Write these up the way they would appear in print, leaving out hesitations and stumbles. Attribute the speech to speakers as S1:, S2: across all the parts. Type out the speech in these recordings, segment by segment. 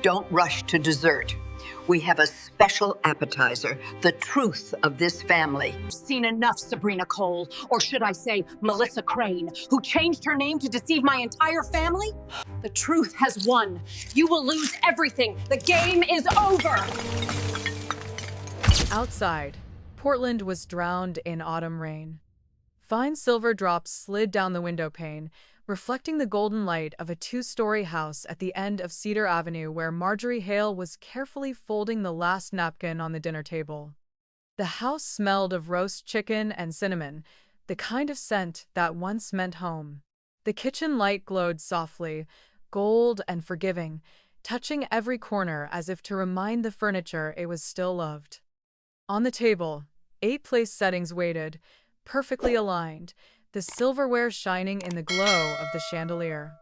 S1: Don't rush to dessert. We have a special appetizer, the truth of this family.
S2: Seen enough, Sabrina Cole, or should I say Melissa Crane, who changed her name to deceive my entire family? The truth has won. You will lose everything. The game is over.
S3: Outside, Portland was drowned in autumn rain. Fine silver drops slid down the window pane, reflecting the golden light of a two-story house at the end of Cedar Avenue where Marjorie Hale was carefully folding the last napkin on the dinner table. The house smelled of roast chicken and cinnamon, the kind of scent that once meant home. The kitchen light glowed softly, gold and forgiving, touching every corner as if to remind the furniture it was still loved. On the table, 8 place settings waited, perfectly aligned, the silverware shining in the glow of the chandelier.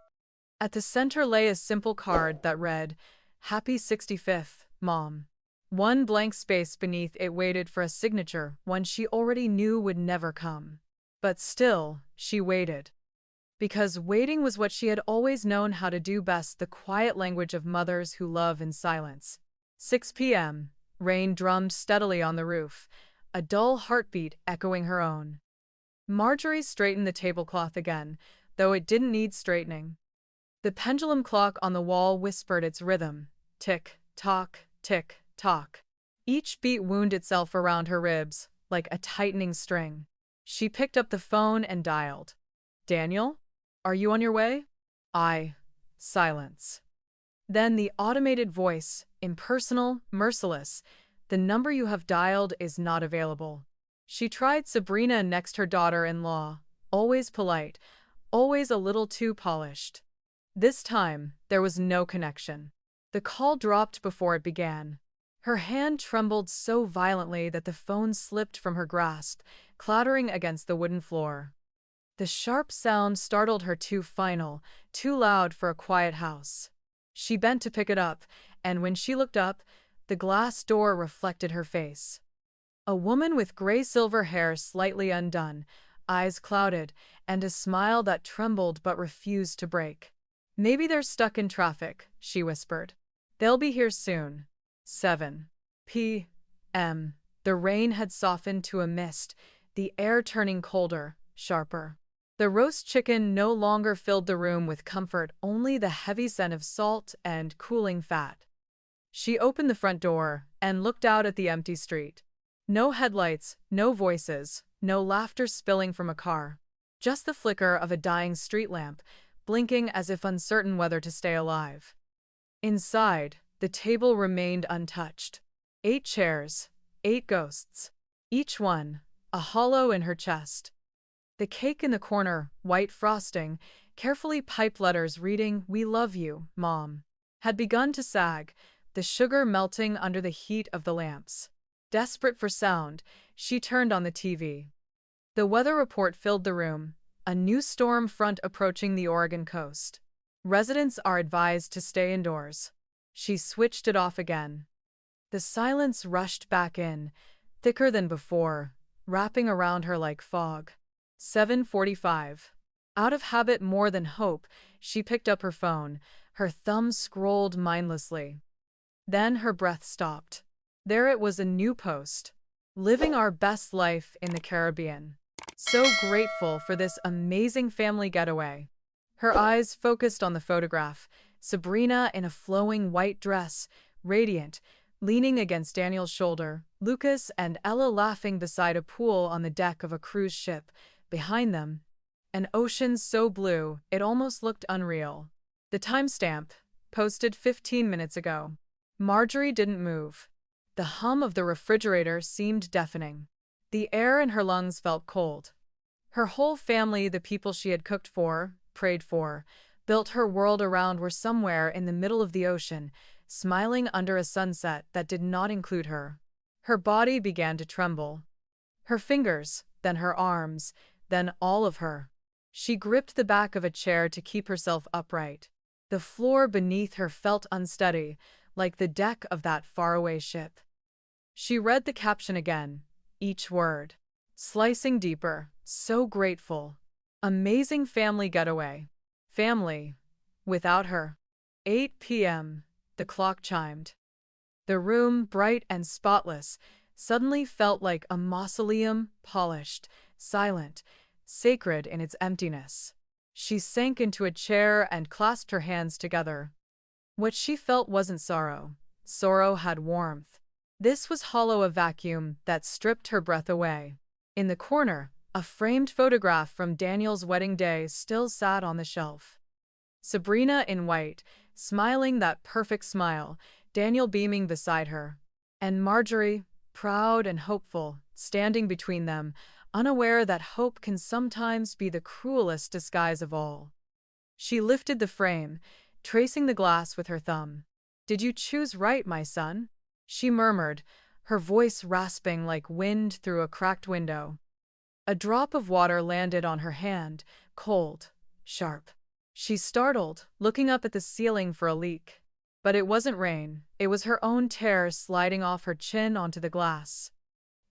S3: At the center lay a simple card that read, "Happy 65th, Mom." One blank space beneath it waited for a signature, one she already knew would never come. But still, she waited. Because waiting was what she had always known how to do best, the quiet language of mothers who love in silence. 6 p.m. Rain drummed steadily on the roof, a dull heartbeat echoing her own. Marjorie straightened the tablecloth again, though it didn't need straightening. The pendulum clock on the wall whispered its rhythm, tick-tock, tick-tock. Each beat wound itself around her ribs, like a tightening string. She picked up the phone and dialed. "Daniel? Are you on your way?" Silence. Then the automated voice, impersonal, merciless. "The number you have dialed is not available." She tried Sabrina next, her daughter-in-law, always polite, always a little too polished. This time, there was no connection. The call dropped before it began. Her hand trembled so violently that the phone slipped from her grasp, clattering against the wooden floor. The sharp sound startled her, too final, too loud for a quiet house. She bent to pick it up, and when she looked up, the glass door reflected her face. A woman with gray-silver hair slightly undone, eyes clouded, and a smile that trembled but refused to break. "Maybe they're stuck in traffic," she whispered. "They'll be here soon." 7 p.m. The rain had softened to a mist, the air turning colder, sharper. The roast chicken no longer filled the room with comfort, only the heavy scent of salt and cooling fat. She opened the front door and looked out at the empty street. No headlights, no voices, no laughter spilling from a car. Just the flicker of a dying street lamp, blinking as if uncertain whether to stay alive. Inside, the table remained untouched. 8 chairs, 8 ghosts. Each one, a hollow in her chest. The cake in the corner, white frosting, carefully piped letters reading, "We love you, Mom," had begun to sag, the sugar melting under the heat of the lamps. Desperate for sound, she turned on the TV. The weather report filled the room, a new storm front approaching the Oregon coast. Residents are advised to stay indoors. She switched it off again. The silence rushed back in, thicker than before, wrapping around her like fog. 7:45. Out of habit more than hope, she picked up her phone, her thumb scrolled mindlessly. Then her breath stopped. There it was, a new post. "Living our best life in the Caribbean. So grateful for this amazing family getaway." Her eyes focused on the photograph, Sabrina in a flowing white dress, radiant, leaning against Daniel's shoulder, Lucas and Ella laughing beside a pool on the deck of a cruise ship. Behind them, an ocean so blue it almost looked unreal. The timestamp, posted 15 minutes ago. Marjorie didn't move. The hum of the refrigerator seemed deafening. The air in her lungs felt cold. Her whole family, the people she had cooked for, prayed for, built her world around, were somewhere in the middle of the ocean, smiling under a sunset that did not include her. Her body began to tremble. Her fingers, then her arms, then all of her. She gripped the back of a chair to keep herself upright. The floor beneath her felt unsteady, like the deck of that faraway ship. She read the caption again, each word, slicing deeper. So grateful. Amazing family getaway. Family. Without her. 8 p.m. The clock chimed. The room, bright and spotless, suddenly felt like a mausoleum, polished, silent, sacred in its emptiness. She sank into a chair and clasped her hands together. What she felt wasn't sorrow. Sorrow had warmth. This was hollow, a vacuum that stripped her breath away. In the corner, a framed photograph from Daniel's wedding day still sat on the shelf. Sabrina in white, smiling that perfect smile, Daniel beaming beside her, and Marjorie, proud and hopeful, standing between them, unaware that hope can sometimes be the cruelest disguise of all. She lifted the frame, tracing the glass with her thumb. "Did you choose right, my son?" she murmured, her voice rasping like wind through a cracked window. A drop of water landed on her hand, cold, sharp. She startled, looking up at the ceiling for a leak. But it wasn't rain, it was her own tear sliding off her chin onto the glass.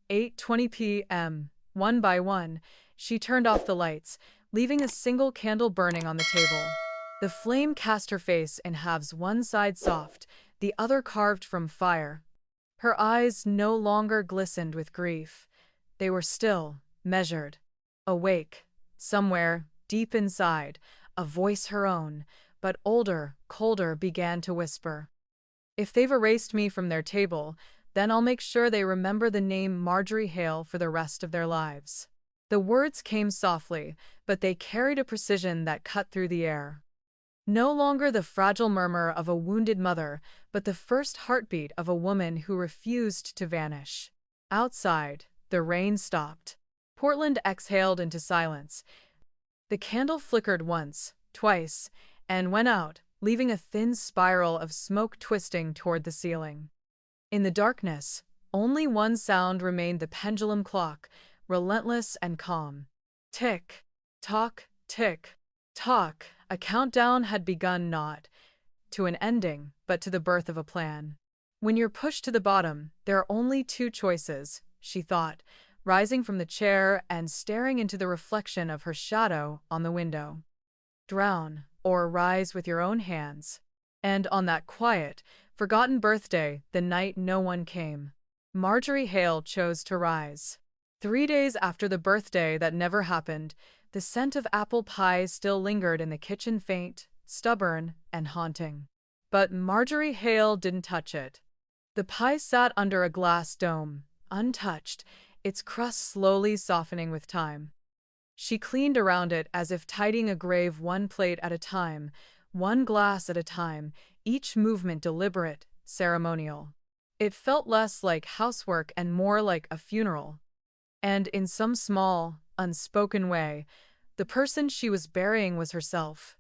S3: 8:20 p.m. One by one, she turned off the lights, leaving a single candle burning on the table. The flame cast her face in halves, one side soft, the other carved from fire. Her eyes no longer glistened with grief. They were still, measured. Awake. Somewhere, deep inside, a voice her own, but older, colder, began to whisper. "If they've erased me from their table, then I'll make sure they remember the name Marjorie Hale for the rest of their lives." The words came softly, but they carried a precision that cut through the air. No longer the fragile murmur of a wounded mother, but the first heartbeat of a woman who refused to vanish. Outside, the rain stopped. Portland exhaled into silence. The candle flickered once, twice, and went out, leaving a thin spiral of smoke twisting toward the ceiling. In the darkness, only one sound remained: the pendulum clock, relentless and calm. Tick, tock, tick, tock. A countdown had begun, not to an ending, but to the birth of a plan. When you're pushed to the bottom, there are only two choices, she thought, rising from the chair and staring into the reflection of her shadow on the window. Drown, or rise with your own hands. And on that quiet, forgotten birthday, the night no one came, Marjorie Hale chose to rise. 3 days after the birthday that never happened, the scent of apple pie still lingered in the kitchen, faint, stubborn, and haunting. But Marjorie Hale didn't touch it. The pie sat under a glass dome, untouched, its crust slowly softening with time. She cleaned around it as if tidying a grave, one plate at a time, one glass at a time, each movement deliberate, ceremonial. It felt less like housework and more like a funeral. And in some small, unspoken way, the person she was burying was herself.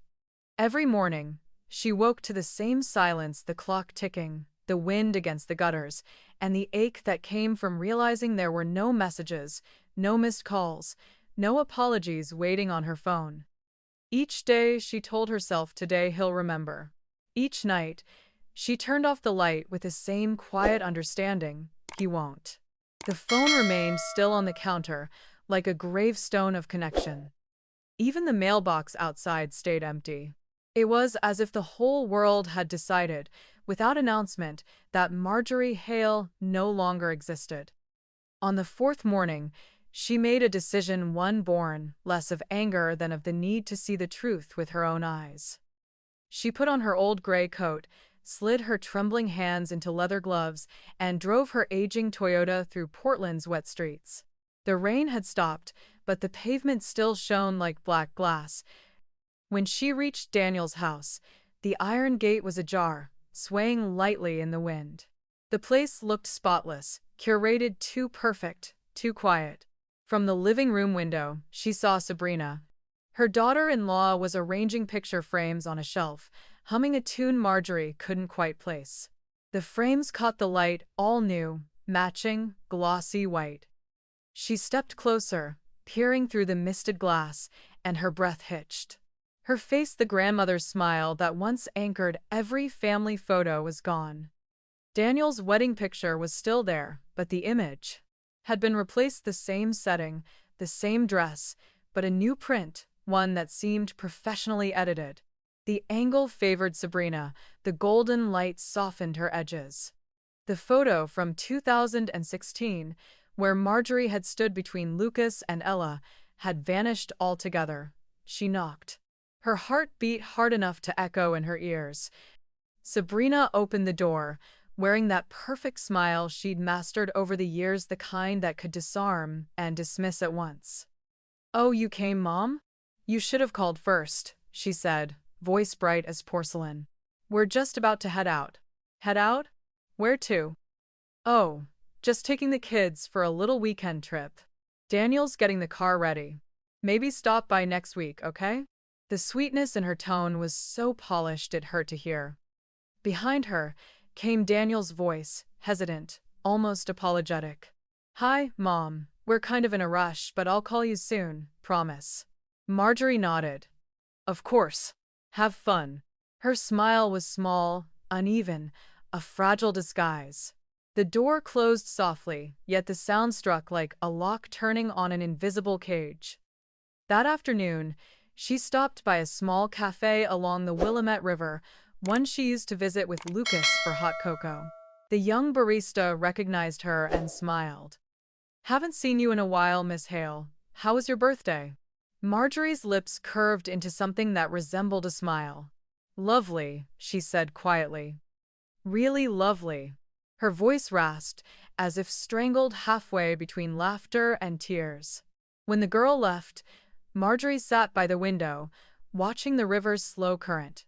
S3: Every morning, she woke to the same silence: the clock ticking, the wind against the gutters, and the ache that came from realizing there were no messages, no missed calls, no apologies waiting on her phone. Each day, she told herself, today he'll remember. Each night, she turned off the light with the same quiet understanding: he won't. The phone remained still on the counter, like a gravestone of connection. Even the mailbox outside stayed empty. It was as if the whole world had decided, without announcement, that Marjorie Hale no longer existed. On the fourth morning, she made a decision, one born less of anger than of the need to see the truth with her own eyes. She put on her old gray coat, slid her trembling hands into leather gloves, and drove her aging Toyota through Portland's wet streets. The rain had stopped, but the pavement still shone like black glass. When she reached Daniel's house, the iron gate was ajar, swaying lightly in the wind. The place looked spotless, curated, too perfect, too quiet. From the living room window, she saw Sabrina. Her daughter-in-law was arranging picture frames on a shelf, humming a tune Marjorie couldn't quite place. The frames caught the light, all new, matching, glossy white. She stepped closer, peering through the misted glass, and her breath hitched. Her face, the grandmother's smile that once anchored every family photo, was gone. Daniel's wedding picture was still there, but the image had been replaced. The same setting, the same dress, but a new print, one that seemed professionally edited. The angle favored Sabrina. The golden light softened her edges. The photo from 2016, where Marjorie had stood between Lucas and Ella, had vanished altogether. She knocked. Her heart beat hard enough to echo in her ears. Sabrina opened the door, wearing that perfect smile she'd mastered over the years, the kind that could disarm and dismiss at once. "Oh, you came, Mom? You should have called first," she said, voice bright as porcelain. "We're just about to head out." "Head out? Where to?" "Oh, just taking the kids for a little weekend trip. Daniel's getting the car ready. Maybe stop by next week, okay?" The sweetness in her tone was so polished it hurt to hear. Behind her came Daniel's voice, hesitant, almost apologetic. "Hi, Mom. We're kind of in a rush, but I'll call you soon, promise." Marjorie nodded. "Of course. Have fun." Her smile was small, uneven, a fragile disguise. The door closed softly, yet the sound struck like a lock turning on an invisible cage. That afternoon, she stopped by a small cafe along the Willamette River, one she used to visit with Lucas for hot cocoa. The young barista recognized her and smiled. "Haven't seen you in a while, Miss Hale. How was your birthday?" Marjorie's lips curved into something that resembled a smile. "Lovely," she said quietly. "Really lovely." Her voice rasped, as if strangled halfway between laughter and tears. When the girl left, Marjorie sat by the window, watching the river's slow current.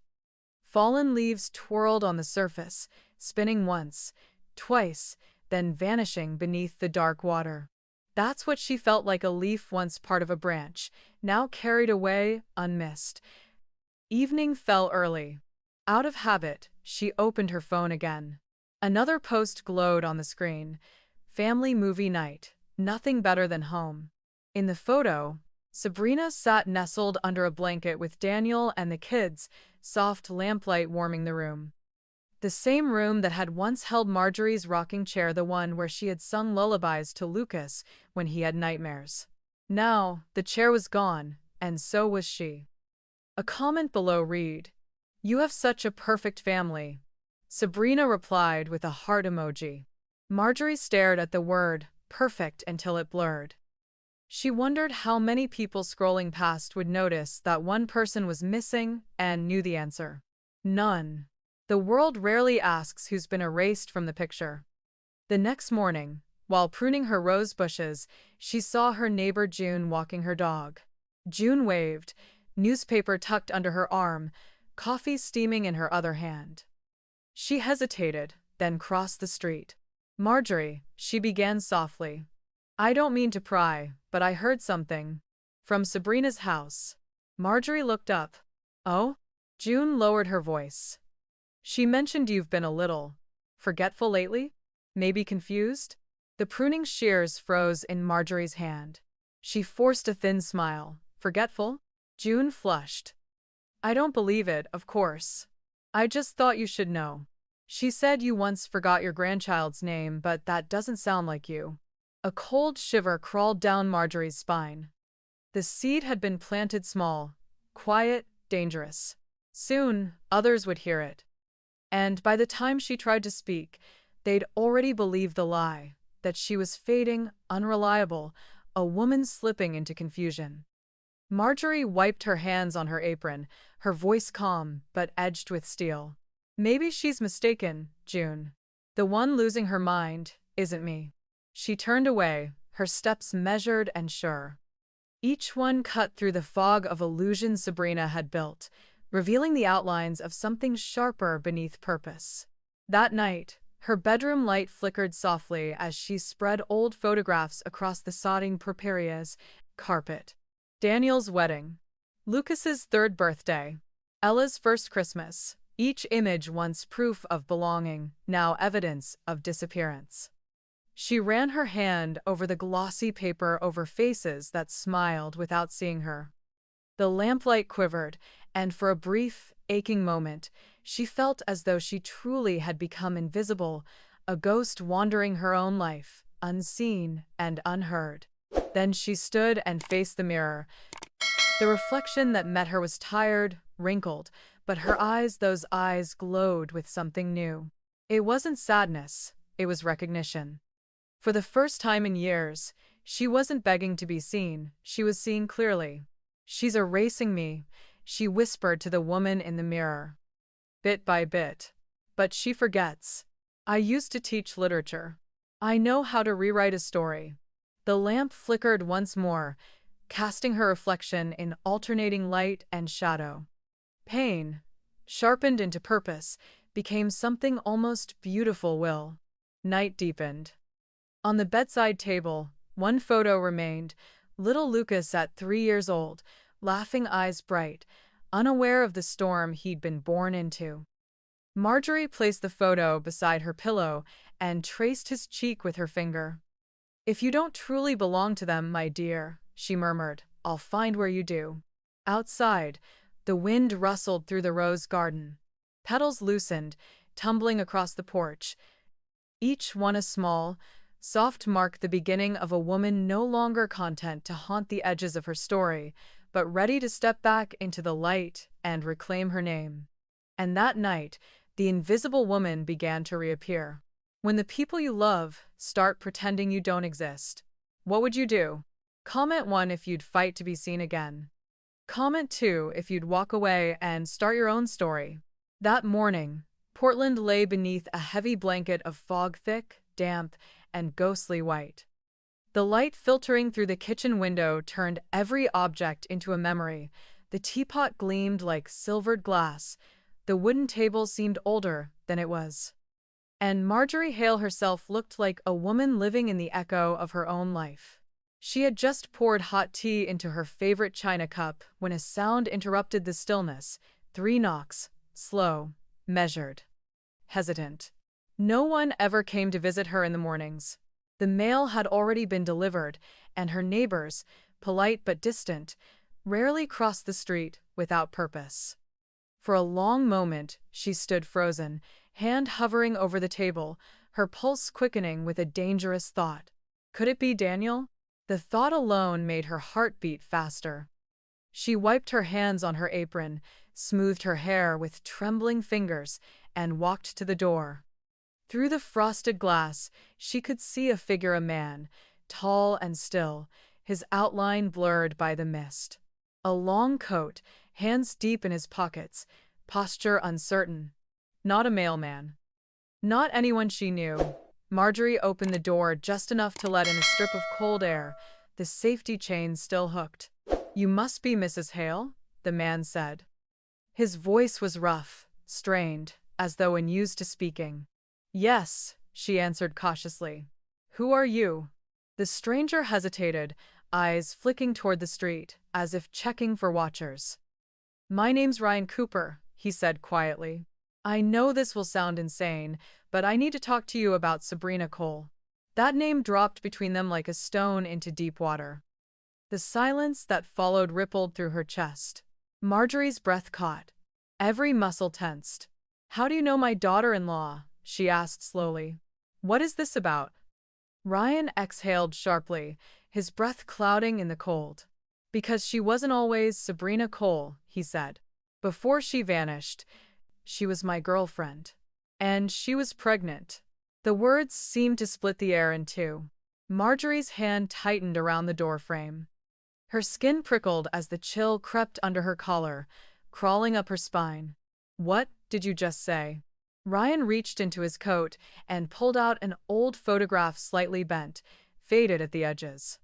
S3: Fallen leaves twirled on the surface, spinning once, twice, then vanishing beneath the dark water. That's what she felt like, a leaf once part of a branch, now carried away, unmissed. Evening fell early. Out of habit, she opened her phone again. Another post glowed on the screen. Family movie night. Nothing better than home. In the photo, Sabrina sat nestled under a blanket with Daniel and the kids, soft lamplight warming the room. The same room that had once held Marjorie's rocking chair, the one where she had sung lullabies to Lucas when he had nightmares. Now, the chair was gone, and so was she. A comment below read, "You have such a perfect family." Sabrina replied with a heart emoji. Marjorie stared at the word perfect until it blurred. She wondered how many people scrolling past would notice that one person was missing and knew the answer. None. The world rarely asks who's been erased from the picture. The next morning, while pruning her rose bushes, she saw her neighbor June walking her dog. June waved, newspaper tucked under her arm, coffee steaming in her other hand. She hesitated, then crossed the street. "Marjorie," she began softly. "I don't mean to pry, but I heard something from Sabrina's house." Marjorie looked up. "Oh?" June lowered her voice. "She mentioned you've been a little forgetful lately? Maybe confused?" The pruning shears froze in Marjorie's hand. She forced a thin smile. "Forgetful?" June flushed. "I don't believe it, of course. I just thought you should know. She said you once forgot your grandchild's name, but that doesn't sound like you." A cold shiver crawled down Marjorie's spine. The seed had been planted small, quiet, dangerous. Soon, others would hear it. And by the time she tried to speak, they'd already believed the lie, that she was fading, unreliable, a woman slipping into confusion. Marjorie wiped her hands on her apron, her voice calm but edged with steel. "Maybe she's mistaken, June. The one losing her mind isn't me." She turned away, her steps measured and sure. Each one cut through the fog of illusion Sabrina had built, revealing the outlines of something sharper beneath purpose. That night, her bedroom light flickered softly as she spread old photographs across the sodding Purpuria's carpet. Daniel's wedding. Lucas's third birthday. Ella's first Christmas. Each image once proof of belonging, now evidence of disappearance. She ran her hand over the glossy paper over faces that smiled without seeing her. The lamplight quivered, and for a brief, aching moment, she felt as though she truly had become invisible, a ghost wandering her own life, unseen and unheard. Then she stood and faced the mirror. The reflection that met her was tired, wrinkled, but those eyes glowed with something new. It wasn't sadness, it was recognition. For the first time in years, she wasn't begging to be seen, she was seeing clearly. "She's erasing me," she whispered to the woman in the mirror. "Bit by bit. But she forgets. I used to teach literature. I know how to rewrite a story." The lamp flickered once more, casting her reflection in alternating light and shadow. Pain, sharpened into purpose, became something almost beautiful. Night deepened. On the bedside table, one photo remained, little Lucas at 3 years old, laughing, eyes bright, unaware of the storm he'd been born into. Marjorie placed the photo beside her pillow and traced his cheek with her finger. "If you don't truly belong to them, my dear," she murmured, "I'll find where you do." Outside, the wind rustled through the rose garden. Petals loosened, tumbling across the porch, each one a small, soft mark, the beginning of a woman no longer content to haunt the edges of her story, but ready to step back into the light and reclaim her name. And that night, the invisible woman began to reappear. When the people you love start pretending you don't exist, what would you do? Comment 1 if you'd fight to be seen again. Comment 2 if you'd walk away and start your own story. That morning, Portland lay beneath a heavy blanket of fog, thick, damp, and ghostly white. The light filtering through the kitchen window turned every object into a memory. The teapot gleamed like silvered glass. The wooden table seemed older than it was. And Marjorie Hale herself looked like a woman living in the echo of her own life. She had just poured hot tea into her favorite china cup when a sound interrupted the stillness. 3 knocks, slow, measured, hesitant. No one ever came to visit her in the mornings. The mail had already been delivered, and her neighbors, polite but distant, rarely crossed the street without purpose. For a long moment, she stood frozen, hand hovering over the table, her pulse quickening with a dangerous thought. Could it be Daniel? The thought alone made her heart beat faster. She wiped her hands on her apron, smoothed her hair with trembling fingers, and walked to the door. Through the frosted glass, she could see a figure, a man, tall and still, his outline blurred by the mist. A long coat, hands deep in his pockets, posture uncertain. Not a mailman. Not anyone she knew. Marjorie opened the door just enough to let in a strip of cold air, the safety chain still hooked. "You must be Mrs. Hale," the man said. His voice was rough, strained, as though unused to speaking. "Yes," she answered cautiously. "Who are you?" The stranger hesitated, eyes flicking toward the street, as if checking for watchers. "My name's Ryan Cooper," he said quietly. "I know this will sound insane, but I need to talk to you about Sabrina Cole." That name dropped between them like a stone into deep water. The silence that followed rippled through her chest. Marjorie's breath caught. Every muscle tensed. "How do you know my daughter-in-law?" she asked slowly. "What is this about?" Ryan exhaled sharply, his breath clouding in the cold. "Because she wasn't always Sabrina Cole," he said. "Before she vanished, she was my girlfriend. And she was pregnant." The words seemed to split the air in two. Marjorie's hand tightened around the doorframe. Her skin prickled as the chill crept under her collar, crawling up her spine. "What did you just say?" Ryan reached into his coat and pulled out an old photograph, slightly bent, faded at the edges.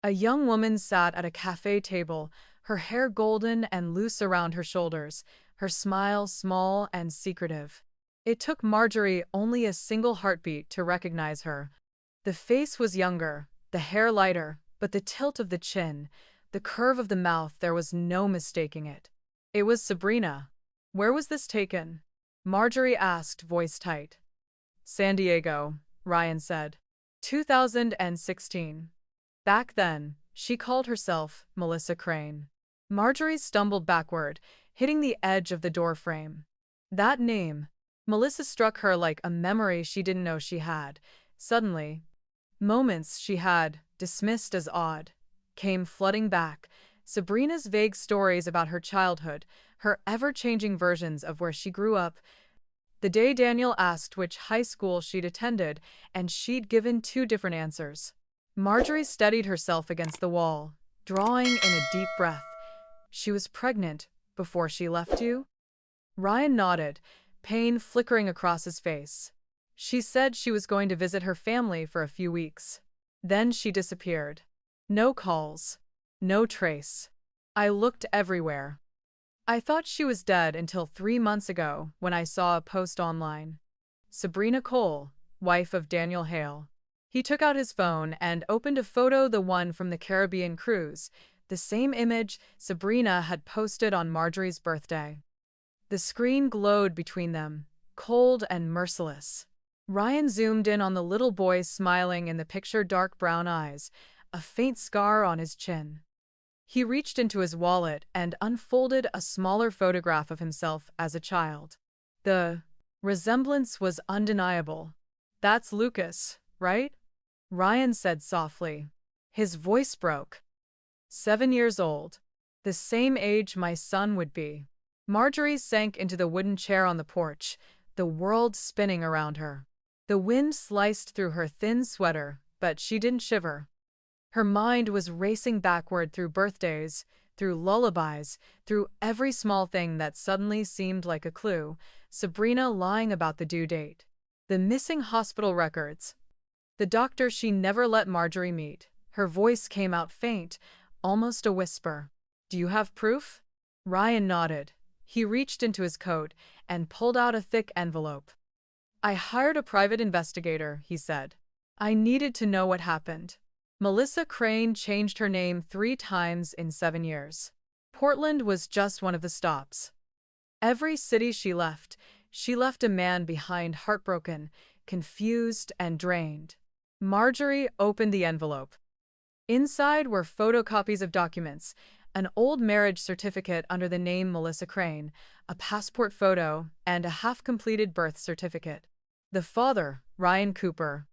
S3: A young woman sat at a cafe table, her hair golden and loose around her shoulders, her smile small and secretive. It took Marjorie only a single heartbeat to recognize her. The face was younger, the hair lighter, but the tilt of the chin, the curve of the mouth, there was no mistaking it. It was Sabrina. "Where was this taken?" Marjorie asked, voice tight. "San Diego," Ryan said. 2016. Back then, she called herself Melissa Crane. Marjorie stumbled backward, hitting the edge of the doorframe. That name, Melissa, struck her like a memory she didn't know she had. Suddenly, moments she had dismissed as odd came flooding back, Sabrina's vague stories about her childhood, her ever-changing versions of where she grew up. The day Daniel asked which high school she'd attended, and she'd given two different answers. Marjorie steadied herself against the wall, drawing in a deep breath. She was pregnant before she left you? Ryan nodded, pain flickering across his face. She said she was going to visit her family for a few weeks. Then she disappeared. No calls. No trace. I looked everywhere. I thought she was dead until 3 months ago when I saw a post online. Sabrina Cole, wife of Daniel Hale. He took out his phone and opened a photo, the one from the Caribbean cruise, the same image Sabrina had posted on Marjorie's birthday. The screen glowed between them, cold and merciless. Ryan zoomed in on the little boy smiling in the picture, dark brown eyes, a faint scar on his chin. He reached into his wallet and unfolded a smaller photograph of himself as a child. The resemblance was undeniable. "That's Lucas, right?" Ryan said softly. His voice broke. 7 years old. The same age my son would be. Marjorie sank into the wooden chair on the porch, the world spinning around her. The wind sliced through her thin sweater, but she didn't shiver. Her mind was racing backward through birthdays, through lullabies, through every small thing that suddenly seemed like a clue. Sabrina lying about the due date. The missing hospital records. The doctor she never let Marjorie meet. Her voice came out faint, almost a whisper. "Do you have proof?" Ryan nodded. He reached into his coat and pulled out a thick envelope. "I hired a private investigator," he said. "I needed to know what happened. Melissa Crane changed her name 3 times in 7 years. Portland was just one of the stops. Every city she left a man behind, heartbroken, confused, and drained." Marjorie opened the envelope. Inside were photocopies of documents, an old marriage certificate under the name Melissa Crane, a passport photo, and a half-completed birth certificate. The father, Ryan Cooper.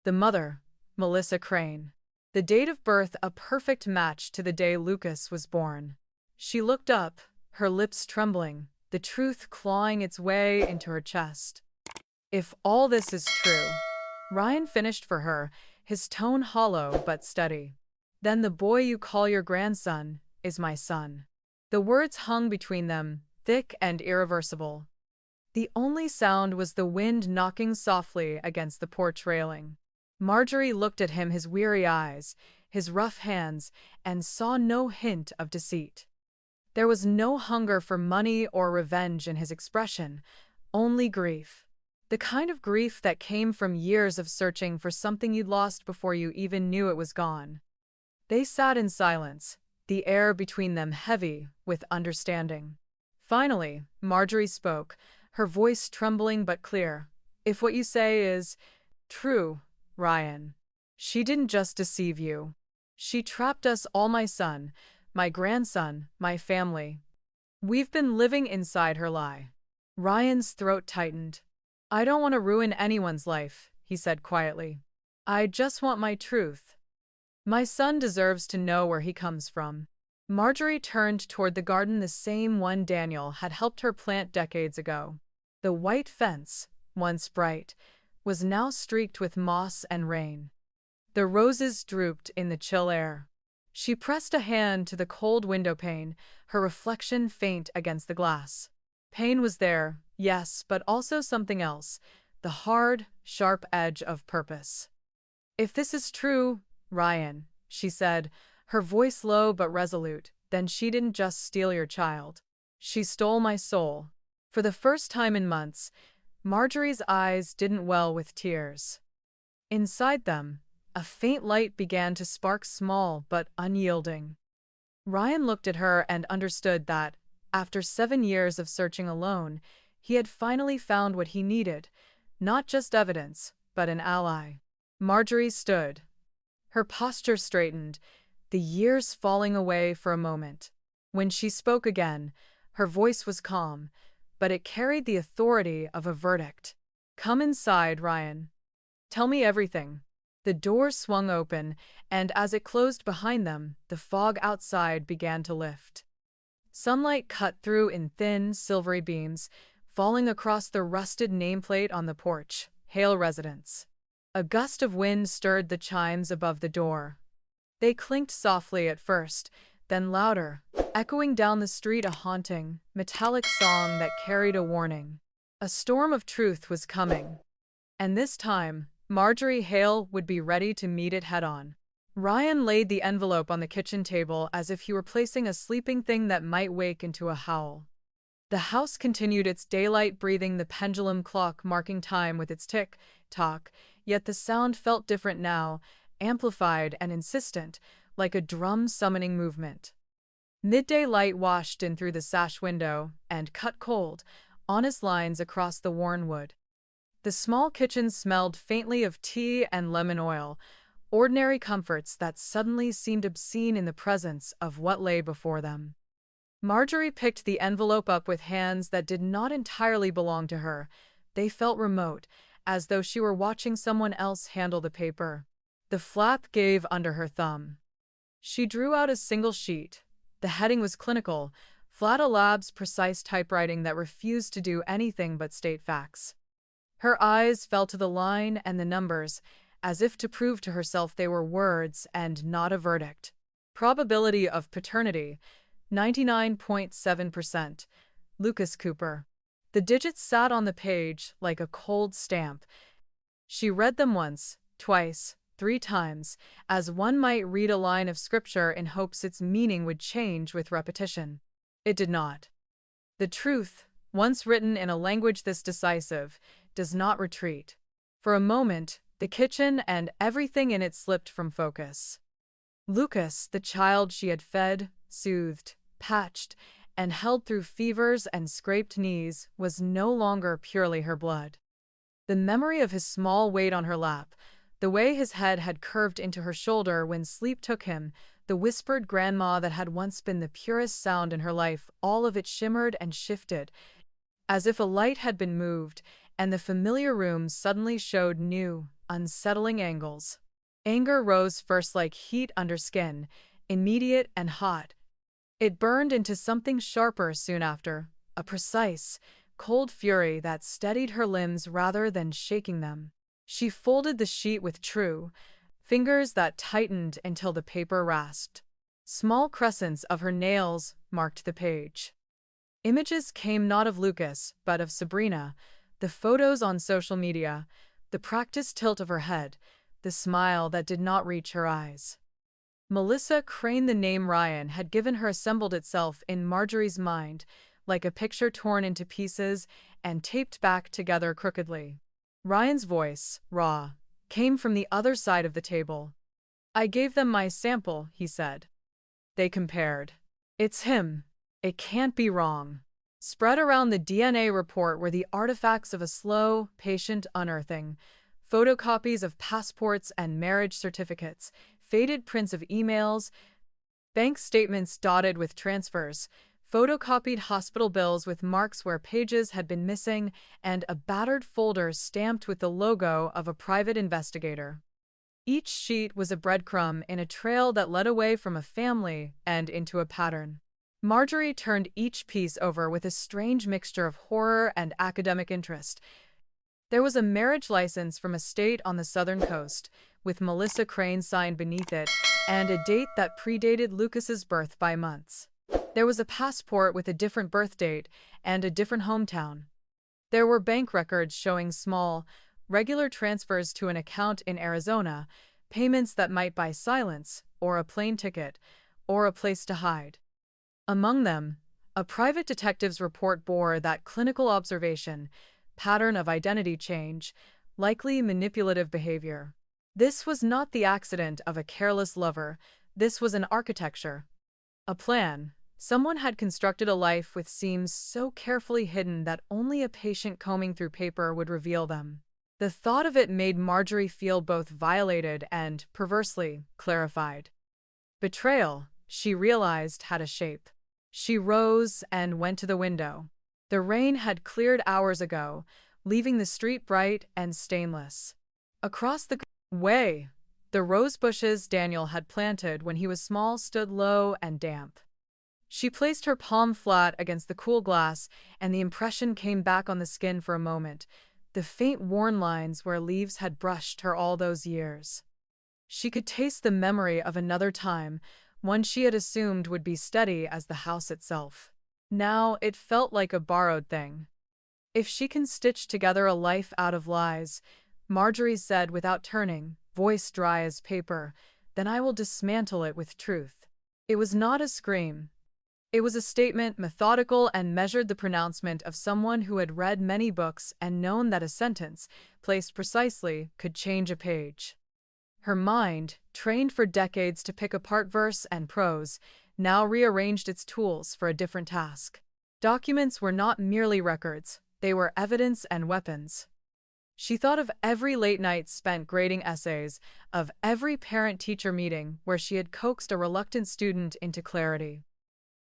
S3: The mother, Melissa Crane. The date of birth a perfect match to the day Lucas was born. She looked up, her lips trembling, the truth clawing its way into her chest. "If all this is true," Ryan finished for her, his tone hollow but steady, "then the boy you call your grandson is my son." The words hung between them, thick and irreversible. The only sound was the wind knocking softly against the porch railing. Marjorie looked at him, his weary eyes, his rough hands, and saw no hint of deceit. There was no hunger for money or revenge in his expression, only grief. The kind of grief that came from years of searching for something you'd lost before you even knew it was gone. They sat in silence, the air between them heavy with understanding. Finally, Marjorie spoke, her voice trembling but clear. "If what you say is true, Ryan, she didn't just deceive you. She trapped us all, my son, my grandson, my family. We've been living inside her lie." Ryan's throat tightened. "I don't want to ruin anyone's life," he said quietly. "I just want my truth. My son deserves to know where he comes from." Marjorie turned toward the garden, the same one Daniel had helped her plant decades ago. The white fence, once bright, was now streaked with moss and rain. The roses drooped in the chill air. She pressed a hand to the cold windowpane, her reflection faint against the glass. Pain was there, yes, but also something else, the hard, sharp edge of purpose. "If this is true, Ryan," she said, her voice low but resolute, "then she didn't just steal your child. She stole my soul." For the first time in months, Marjorie's eyes didn't well with tears. Inside them, a faint light began to spark, small but unyielding. Ryan looked at her and understood that, after 7 years of searching alone, he had finally found what he needed, not just evidence, but an ally. Marjorie stood. Her posture straightened, the years falling away for a moment. When she spoke again, her voice was calm, but it carried the authority of a verdict. "Come inside, Ryan. Tell me everything." The door swung open, and as it closed behind them, the fog outside began to lift. Sunlight cut through in thin, silvery beams, falling across the rusted nameplate on the porch, Hale Residence. A gust of wind stirred the chimes above the door. They clinked softly at first, then louder, echoing down the street, a haunting, metallic song that carried a warning. A storm of truth was coming. And this time, Marjorie Hale would be ready to meet it head-on. Ryan laid the envelope on the kitchen table as if he were placing a sleeping thing that might wake into a howl. The house continued its daylight, breathing, the pendulum clock marking time with its tick-tock, yet the sound felt different now, amplified and insistent, like a drum summoning movement. Midday light washed in through the sash window and cut cold, honest lines across the worn wood. The small kitchen smelled faintly of tea and lemon oil, ordinary comforts that suddenly seemed obscene in the presence of what lay before them. Marjorie picked the envelope up with hands that did not entirely belong to her. They felt remote, as though she were watching someone else handle the paper. The flap gave under her thumb. She drew out a single sheet. The heading was clinical, Flata Lab's precise typewriting that refused to do anything but state facts. Her eyes fell to the line and the numbers, as if to prove to herself they were words and not a verdict. Probability of paternity, 99.7%. Lucas Cooper. The digits sat on the page like a cold stamp. She read them once, twice, 3 times, as one might read a line of scripture in hopes its meaning would change with repetition. It did not. The truth, once written in a language this decisive, does not retreat. For a moment, the kitchen and everything in it slipped from focus. Lucas, the child she had fed, soothed, patched, and held through fevers and scraped knees, was no longer purely her blood. The memory of his small weight on her lap, the way his head had curved into her shoulder when sleep took him, the whispered grandma that had once been the purest sound in her life, all of it shimmered and shifted, as if a light had been moved, and the familiar room suddenly showed new, unsettling angles. Anger rose first like heat under skin, immediate and hot. It burned into something sharper soon after, a precise, cold fury that steadied her limbs rather than shaking them. She folded the sheet with true fingers that tightened until the paper rasped. Small crescents of her nails marked the page. Images came not of Lucas, but of Sabrina, the photos on social media, the practiced tilt of her head, the smile that did not reach her eyes. Melissa Crane, the name Ryan had given her, assembled itself in Marjorie's mind, like a picture torn into pieces and taped back together crookedly. Ryan's voice, raw, came from the other side of the table. "I gave them my sample," he said. They compared. "It's him. It can't be wrong." Spread around the DNA report were the artifacts of a slow, patient unearthing. Photocopies of passports and marriage certificates, faded prints of emails, bank statements dotted with transfers, photocopied hospital bills with marks where pages had been missing, and a battered folder stamped with the logo of a private investigator. Each sheet was a breadcrumb in a trail that led away from a family and into a pattern. Marjorie turned each piece over with a strange mixture of horror and academic interest. There was a marriage license from a state on the southern coast, with Melissa Crane signed beneath it, and a date that predated Lucas's birth by months. There was a passport with a different birth date and a different hometown. There were bank records showing small, regular transfers to an account in Arizona, payments that might buy silence, or a plane ticket, or a place to hide. Among them, a private detective's report bore that clinical observation, pattern of identity change, likely manipulative behavior. This was not the accident of a careless lover. This was an architecture. A plan. Someone had constructed a life with seams so carefully hidden that only a patient combing through paper would reveal them. The thought of it made Marjorie feel both violated and, perversely, clarified. Betrayal, she realized, had a shape. She rose and went to the window. The rain had cleared hours ago, leaving the street bright and stainless. Across the way, The rose bushes Daniel had planted when he was small stood low and damp. She placed her palm flat against the cool glass, and the impression came back on the skin for a moment, the faint worn lines where leaves had brushed her all those years. She could taste the memory of another time, one she had assumed would be steady as the house itself. Now it felt like a borrowed thing. If she can stitch together a life out of lies, Marjorie said without turning, voice dry as paper, then I will dismantle it with truth. It was not a scream. It was a statement, methodical and measured, the pronouncement of someone who had read many books and known that a sentence, placed precisely, could change a page. Her mind, trained for decades to pick apart verse and prose, now rearranged its tools for a different task. Documents were not merely records, they were evidence and weapons. She thought of every late night spent grading essays, of every parent-teacher meeting where she had coaxed a reluctant student into clarity.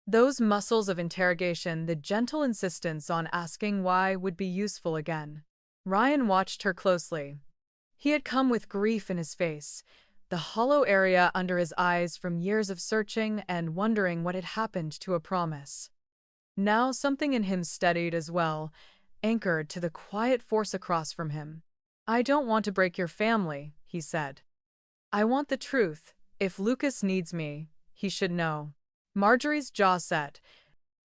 S3: Those muscles of interrogation, the gentle insistence on asking why, would be useful again. Ryan watched her closely. He had come with grief in his face, the hollow area under his eyes from years of searching and wondering what had happened to a promise. Now something in him steadied as well, anchored to the quiet force across from him. I don't want to break your family, he said. I want the truth. If Lucas needs me, he should know. Marjorie's jaw set.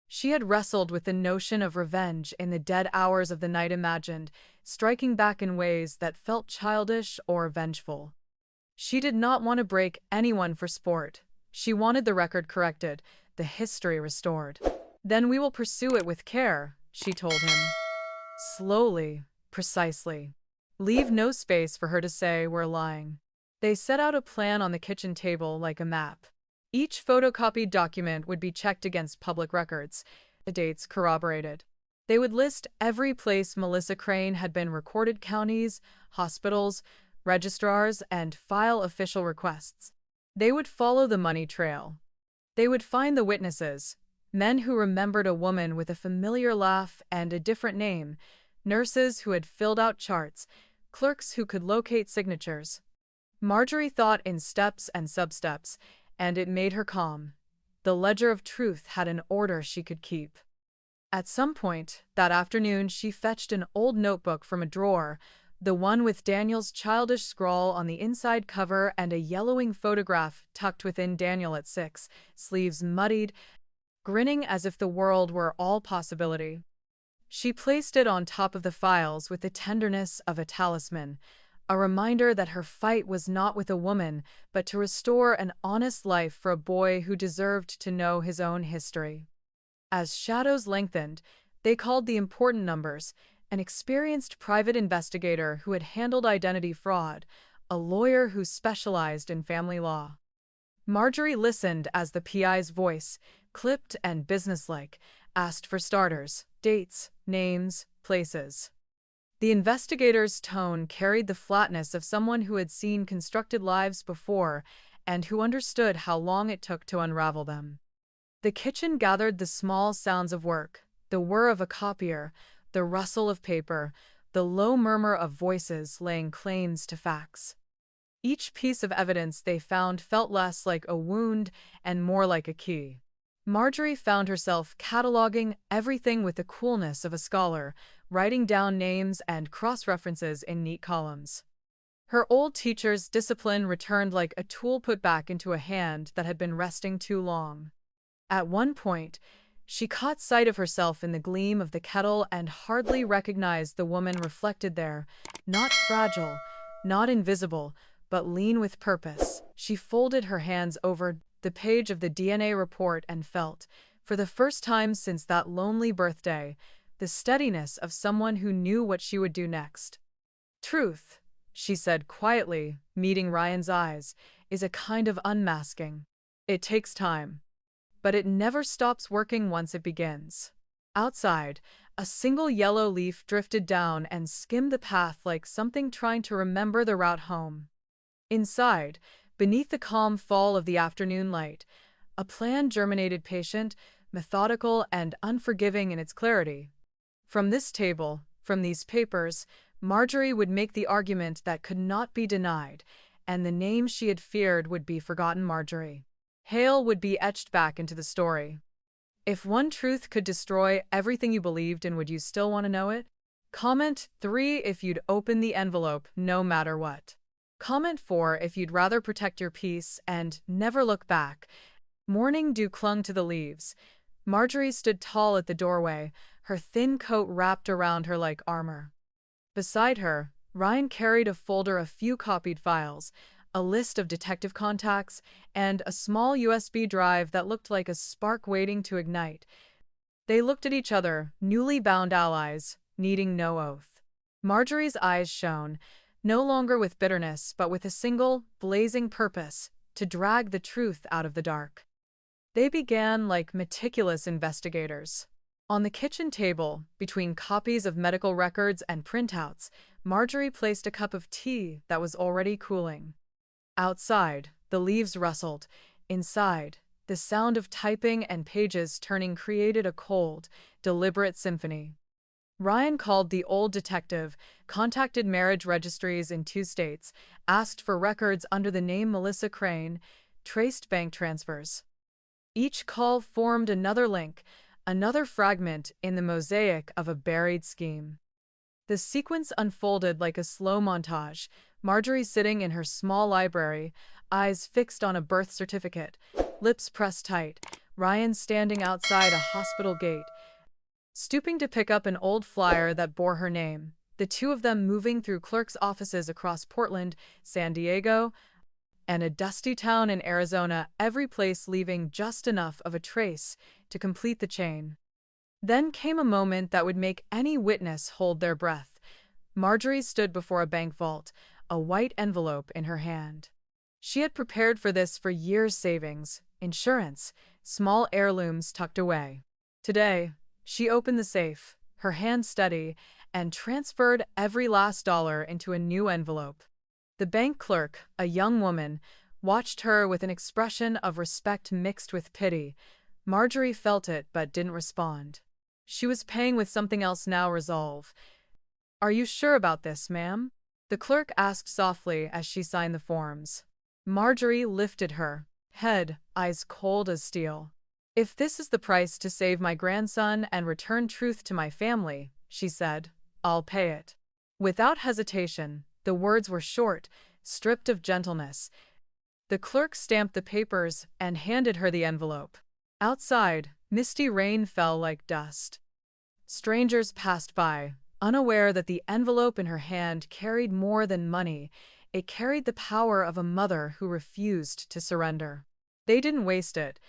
S3: She had wrestled with the notion of revenge in the dead hours of the night, imagined, striking back in ways that felt childish or vengeful. She did not want to break anyone for sport. She wanted the record corrected, the history restored. Then we will pursue it with care, she told him. Slowly, precisely. Leave no space for her to say we're lying. They set out a plan on the kitchen table like a map. Each photocopied document would be checked against public records, the dates corroborated. They would list every place Melissa Crane had been, recorded counties, hospitals, registrars, and file official requests. They would follow the money trail. They would find the witnesses, men who remembered a woman with a familiar laugh and a different name, nurses who had filled out charts, clerks who could locate signatures. Marjorie thought in steps and substeps, and it made her calm. The ledger of truth had an order she could keep. At some point that afternoon, she fetched an old notebook from a drawer, the one with Daniel's childish scrawl on the inside cover and a yellowing photograph tucked within. Daniel at 6, sleeves muddied, grinning as if the world were all possibility. She placed it on top of the files with the tenderness of a talisman, a reminder that her fight was not with a woman, but to restore an honest life for a boy who deserved to know his own history. As shadows lengthened, they called the important numbers, an experienced private investigator who had handled identity fraud, a lawyer who specialized in family law. Marjorie listened as the PI's voice, clipped and businesslike, asked for starters, dates, names, places. The investigator's tone carried the flatness of someone who had seen constructed lives before and who understood how long it took to unravel them. The kitchen gathered the small sounds of work, the whir of a copier, the rustle of paper, the low murmur of voices laying claims to facts. Each piece of evidence they found felt less like a wound and more like a key. Marjorie found herself cataloging everything with the coolness of a scholar, writing down names and cross-references in neat columns. Her old teacher's discipline returned like a tool put back into a hand that had been resting too long. At one point, she caught sight of herself in the gleam of the kettle and hardly recognized the woman reflected there, not fragile, not invisible, but lean with purpose. She folded her hands over the page of the DNA report and felt, for the first time since that lonely birthday, the steadiness of someone who knew what she would do next. Truth, she said quietly, meeting Ryan's eyes, is a kind of unmasking. It takes time, but it never stops working once it begins. Outside, a single yellow leaf drifted down and skimmed the path like something trying to remember the route home. Inside, beneath the calm fall of the afternoon light, a plan germinated, patient, methodical, and unforgiving in its clarity. From this table, from these papers, Marjorie would make the argument that could not be denied, and the name she had feared would be forgotten. Marjorie Hale would be etched back into the story. If one truth could destroy everything you believed in, would you still want to know it? Comment 3 if you'd open the envelope no matter what. Comment 4 if you'd rather protect your peace and never look back. Morning dew clung to the leaves. Marjorie stood tall at the doorway, her thin coat wrapped around her like armor. Beside her, Ryan carried a folder of few copied files, a list of detective contacts, and a small USB drive that looked like a spark waiting to ignite. They looked at each other, newly bound allies, needing no oath. Marjorie's eyes shone, no longer with bitterness, but with a single, blazing purpose: to drag the truth out of the dark. They began like meticulous investigators. On the kitchen table, between copies of medical records and printouts, Marjorie placed a cup of tea that was already cooling. Outside, the leaves rustled. Inside, the sound of typing and pages turning created a cold, deliberate symphony. Ryan called the old detective, contacted marriage registries in 2 states, asked for records under the name Melissa Crane, traced bank transfers. Each call formed another link, another fragment in the mosaic of a buried scheme. The sequence unfolded like a slow montage, Marjorie sitting in her small library, eyes fixed on a birth certificate, lips pressed tight, Ryan standing outside a hospital gate, stooping to pick up an old flyer that bore her name, the two of them moving through clerks' offices across Portland, San Diego, and a dusty town in Arizona, every place leaving just enough of a trace to complete the chain. Then came a moment that would make any witness hold their breath. Marjorie stood before a bank vault, a white envelope in her hand. She had prepared for this for years: savings, insurance, small heirlooms tucked away. Today, she opened the safe, her hand steady, and transferred every last dollar into a new envelope. The bank clerk, a young woman, watched her with an expression of respect mixed with pity. Marjorie felt it but didn't respond. She was paying with something else now: resolve. "Are you sure about this, ma'am?" the clerk asked softly as she signed the forms. Marjorie lifted her head, eyes cold as steel. "If this is the price to save my grandson and return truth to my family," she said, "I'll pay it." Without hesitation, the words were short, stripped of gentleness. The clerk stamped the papers and handed her the envelope. Outside, misty rain fell like dust. Strangers passed by, unaware that the envelope in her hand carried more than money. It carried the power of a mother who refused to surrender. They didn't waste it.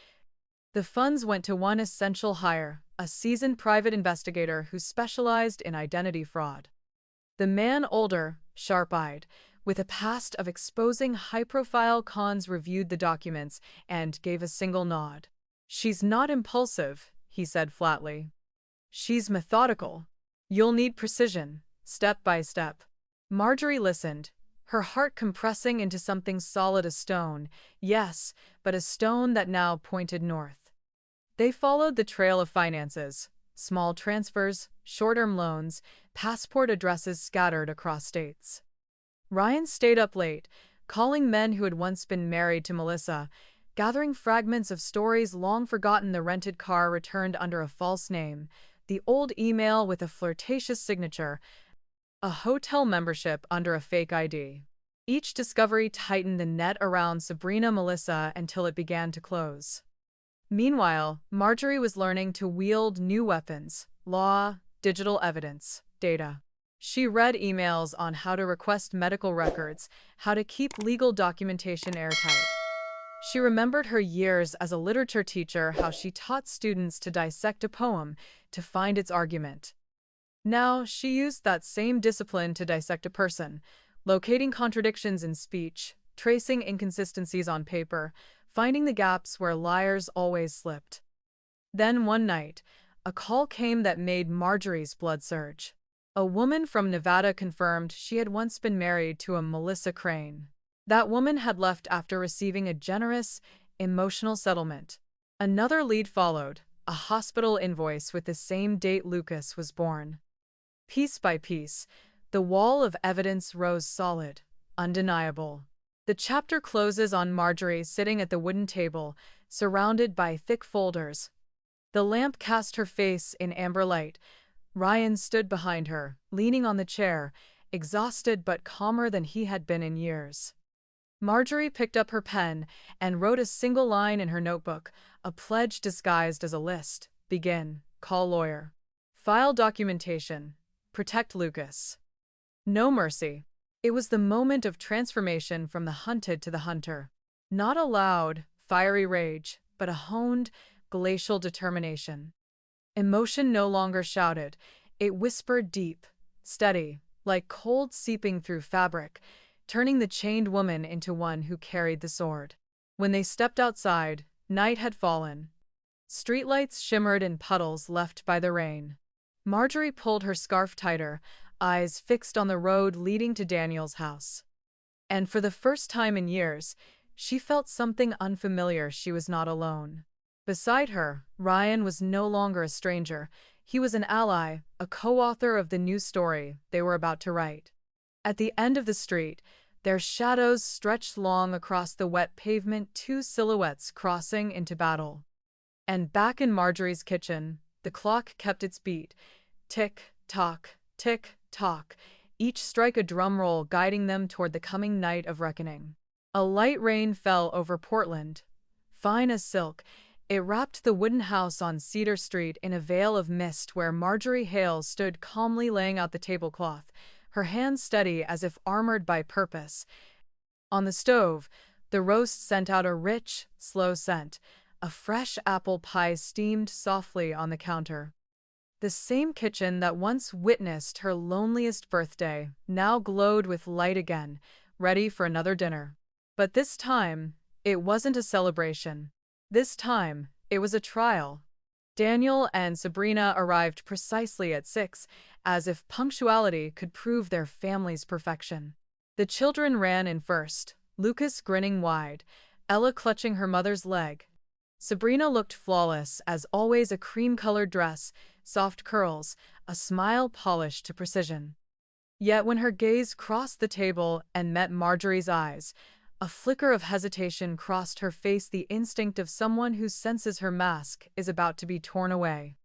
S3: The funds went to one essential hire, a seasoned private investigator who specialized in identity fraud. The man, older, sharp-eyed, with a past of exposing high-profile cons, reviewed the documents and gave a single nod. "She's not impulsive," he said flatly. "She's methodical. You'll need precision, step by step." Marjorie listened, her heart compressing into something solid: a stone, yes, but a stone that now pointed north. They followed the trail of finances: small transfers, short-term loans, passport addresses scattered across states. Ryan stayed up late, calling men who had once been married to Melissa, gathering fragments of stories long forgotten: the rented car returned under a false name, the old email with a flirtatious signature, a hotel membership under a fake ID. Each discovery tightened the net around Sabrina Melissa until it began to close. Meanwhile, Marjorie was learning to wield new weapons: law, digital evidence, data. She read emails on how to request medical records, how to keep legal documentation airtight. She remembered her years as a literature teacher, how she taught students to dissect a poem, to find its argument. Now, she used that same discipline to dissect a person, locating contradictions in speech, tracing inconsistencies on paper, finding the gaps where liars always slipped. Then one night, a call came that made Marjorie's blood surge. A woman from Nevada confirmed she had once been married to a Melissa Crane. That woman had left after receiving a generous, emotional settlement. Another lead followed, a hospital invoice with the same date Lucas was born. Piece by piece, the wall of evidence rose solid, undeniable. The chapter closes on Marjorie sitting at the wooden table, surrounded by thick folders. The lamp cast her face in amber light. Ryan stood behind her, leaning on the chair, exhausted but calmer than he had been in years. Marjorie picked up her pen and wrote a single line in her notebook, a pledge disguised as a list. Begin. Call lawyer. File documentation. Protect Lucas. No mercy. It was the moment of transformation from the hunted to the hunter. Not a loud, fiery rage, but a honed, glacial determination. Emotion no longer shouted. It whispered deep, steady, like cold seeping through fabric, turning the chained woman into one who carried the sword. When they stepped outside, night had fallen. Streetlights shimmered in puddles left by the rain. Marjorie pulled her scarf tighter, eyes fixed on the road leading to Daniel's house. And for the first time in years, she felt something unfamiliar. She was not alone. Beside her, Ryan was no longer a stranger. He was an ally, a co-author of the new story they were about to write. At the end of the street, their shadows stretched long across the wet pavement, two silhouettes crossing into battle. And back in Marjorie's kitchen, the clock kept its beat. Tick-tock, tick-tock, each strike a drum roll guiding them toward the coming night of reckoning. A light rain fell over Portland. Fine as silk, it wrapped the wooden house on Cedar Street in a veil of mist where Marjorie Hale stood calmly laying out the tablecloth, her hands steady as if armored by purpose. On the stove, the roast sent out a rich, slow scent. A fresh apple pie steamed softly on the counter. The same kitchen that once witnessed her loneliest birthday now glowed with light again, ready for another dinner. But this time, it wasn't a celebration. This time, it was a trial. Daniel and Sabrina arrived precisely at 6, as if punctuality could prove their family's perfection. The children ran in first, Lucas grinning wide, Ella clutching her mother's leg. Sabrina looked flawless, as always, a cream-colored dress, soft curls, a smile polished to precision. Yet when her gaze crossed the table and met Marjorie's eyes, a flicker of hesitation crossed her face, the instinct of someone who senses her mask is about to be torn away.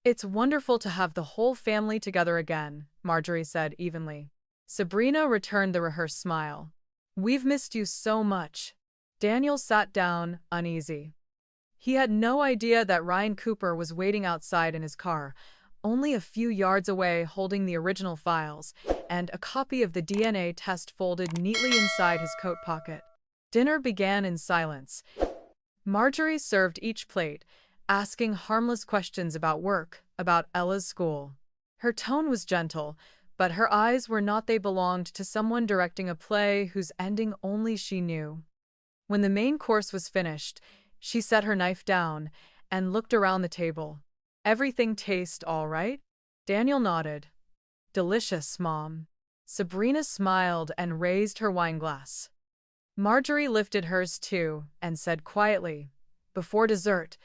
S3: "It's wonderful to have the whole family together again," Marjorie said evenly. Sabrina returned the rehearsed smile. "We've missed you so much." Daniel sat down, uneasy. He had no idea that Ryan Cooper was waiting outside in his car, only a few yards away, holding the original files and a copy of the DNA test folded neatly inside his coat pocket. Dinner began in silence. Marjorie served each plate, asking harmless questions about work, about Ella's school. Her tone was gentle, but her eyes were not. They belonged to someone directing a play whose ending only she knew. When the main course was finished, she set her knife down and looked around the table. "Everything taste all right?" Daniel nodded. "Delicious, Mom." Sabrina smiled and raised her wineglass. Marjorie lifted hers too and said quietly, "Before dessert,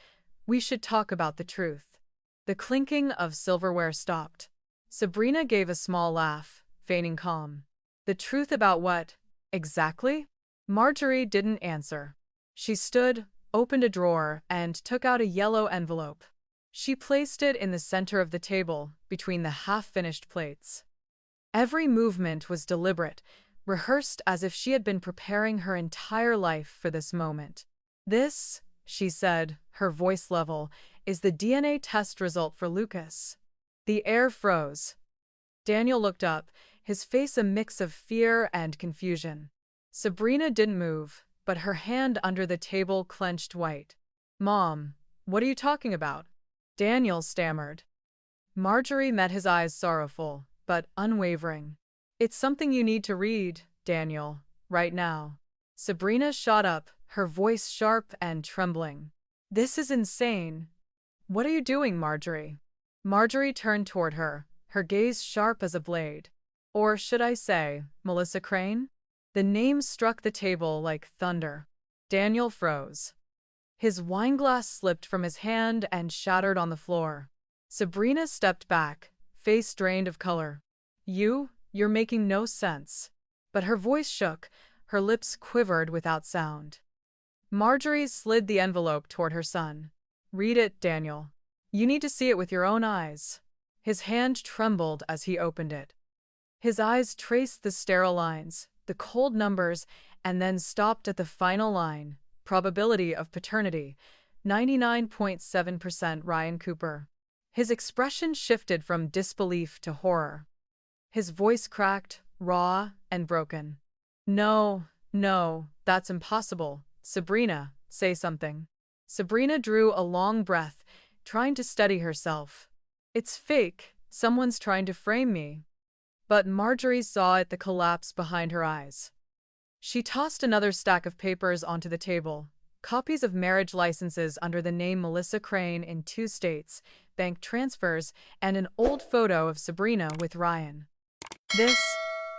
S3: we should talk about the truth." The clinking of silverware stopped. Sabrina gave a small laugh, feigning calm. "The truth about what, exactly?" Marjorie didn't answer. She stood, opened a drawer, and took out a yellow envelope. She placed it in the center of the table, between the half-finished plates. Every movement was deliberate, rehearsed as if she had been preparing her entire life for this moment. "This," she said, her voice level, "is the DNA test result for Lucas." The air froze. Daniel looked up, his face a mix of fear and confusion. Sabrina didn't move, but her hand under the table clenched white. "Mom, what are you talking about?" Daniel stammered. Marjorie met his eyes, sorrowful, but unwavering. "It's something you need to read, Daniel, right now." Sabrina shot up, her voice sharp and trembling. "This is insane." "What are you doing, Marjorie?" Marjorie turned toward her, her gaze sharp as a blade. "Or should I say, Melissa Crane?" The name struck the table like thunder. Daniel froze. His wineglass slipped from his hand and shattered on the floor. Sabrina stepped back, face drained of color. You're making no sense." But her voice shook, Her lips quivered without sound. Marjorie slid the envelope toward her son. "Read it, Daniel. You need to see it with your own eyes." His hand trembled as he opened it. His eyes traced the sterile lines, the cold numbers, and then stopped at the final line. Probability of paternity, 99.7% Ryan Cooper. His expression shifted from disbelief to horror. His voice cracked, raw and broken. "No, no, that's impossible. Sabrina, say something." Sabrina drew a long breath, trying to steady herself. "It's fake. Someone's trying to frame me." But Marjorie saw it, the collapse behind her eyes. She tossed another stack of papers onto the table. Copies of marriage licenses under the name Melissa Crane in 2 states, bank transfers, and an old photo of Sabrina with Ryan. "This,"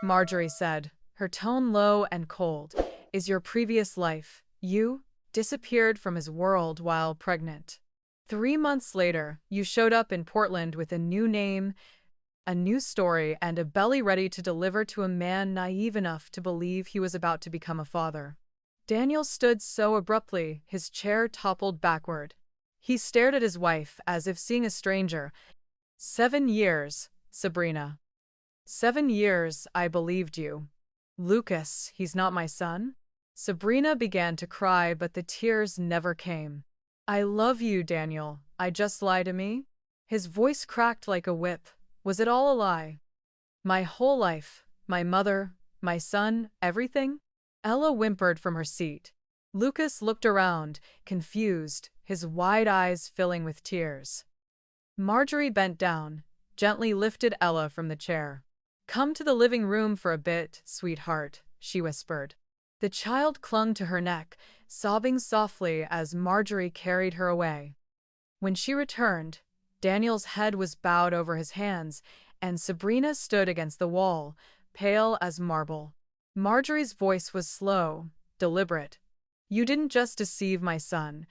S3: Marjorie said, her tone low and cold, "is your previous life. You disappeared from his world while pregnant. 3 months later, you showed up in Portland with a new name, a new story, and a belly ready to deliver to a man naive enough to believe he was about to become a father." Daniel stood so abruptly, his chair toppled backward. He stared at his wife as if seeing a stranger. 7 years, Sabrina. 7 years, I believed you. Lucas, he's not my son? Sabrina began to cry, but the tears never came. "I love you, Daniel. I just lie to me?" His voice cracked like a whip. Was it all a lie? "My whole life, my mother, my son, everything?" Ella whimpered from her seat. Lucas looked around, confused, his wide eyes filling with tears. Marjorie bent down, gently lifted Ella from the chair. "Come to the living room for a bit, sweetheart," she whispered. The child clung to her neck, sobbing softly as Marjorie carried her away. When she returned, Daniel's head was bowed over his hands, and Sabrina stood against the wall, pale as marble. Marjorie's voice was slow, deliberate. "You didn't just deceive my son.